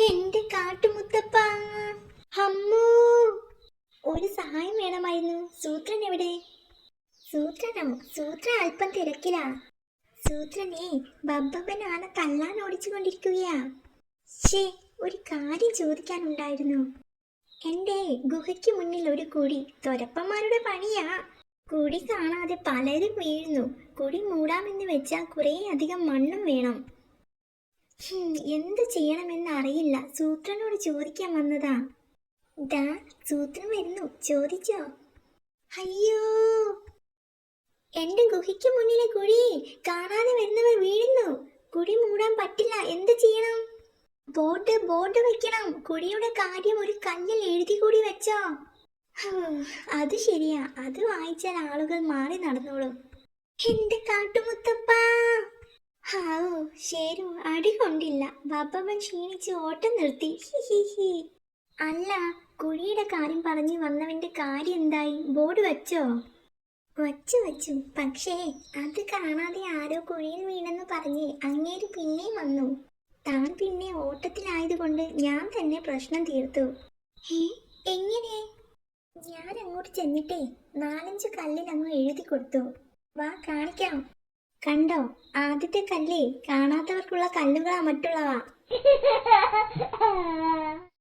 എന്റെ കാട്ടുമുത്തപ്പ, അമ്മൂ, ഒരു സഹായം വേണമായിരുന്നു. സൂത്രൻ എവിടെ? സൂത്രനോ? സൂത്ര അല്പം തിരക്കിലാ. സൂത്രനെ ബബ്ബപ്പൻ ആന തല്ലാൻ ഓടിച്ചുകൊണ്ടിരിക്കുകയാ. ശേ, ഒരു കാര്യം ചോദിക്കാനുണ്ടായിരുന്നു. എന്റെ ഗുഹയ്ക്ക് മുന്നിൽ ഒരു കുഴി തൊരപ്പന്മാരുടെ പണിയാ. കുഴി കാണാതെ പലരും വീഴുന്നു. കുഴി മൂടാമെന്ന് വെച്ചാൽ കുറേ അധികം മണ്ണും വേണം. എന്ത് ചെയ്യണമെന്ന് അറിയില്ല. സൂത്രനോട് ചോദിക്കാൻ വന്നതാ. ദാ സൂത്രൻ വരുന്നു, ചോദിച്ചോ? അയ്യോ, എന്റെ ഗുഹയ്ക്ക് മുന്നിലെ കുഴി കാണാതെ വരുന്നവർ വീഴുന്നു. കുഴി മൂടാൻ പറ്റില്ല, എന്ത് ചെയ്യണം? ബോർഡ് വെക്കണം. കുഴിയുടെ കാര്യം ഒരു കല്ലിൽ എഴുതി കൂടി വെച്ചോ? അത് ശരിയാ, അത് വായിച്ചാൽ ആളുകൾ മാറി നടന്നോളും. എന്റെ കാട്ടുമുത്തപ്പ. ഹാവൂ, ശരി, അടി കൊണ്ടില്ല. ബബ്ബപ്പൻ ക്ഷീണിച്ച് ഓട്ടം നിർത്തി. ഹി. അല്ല, കുഴിയുടെ കാര്യം പറഞ്ഞു വന്നവന്റെ കാര്യം എന്തായി? ബോർഡ് വെച്ചോ? വച്ചു. പക്ഷേ അത് കാണാതെ ആരോ കുഴിയിൽ വീണെന്ന് പറഞ്ഞ് അങ്ങേര് പിന്നെയും വന്നു. താൻ പിന്നെ ഓട്ടത്തിലായതുകൊണ്ട് ഞാൻ തന്നെ പ്രശ്നം തീർത്തു. എങ്ങനെ? ഞാൻ അങ്ങോട്ട് ചെന്നിട്ടേ 4-5 കല്ലിൽ അങ്ങ് എഴുതി കൊടുത്തു. വാ, കാണിക്കാം. കണ്ടോ, ആദ്യത്തെ കല്ലേ കാണാത്തവർക്കുള്ള കല്ലുകളാ മറ്റുള്ളവ.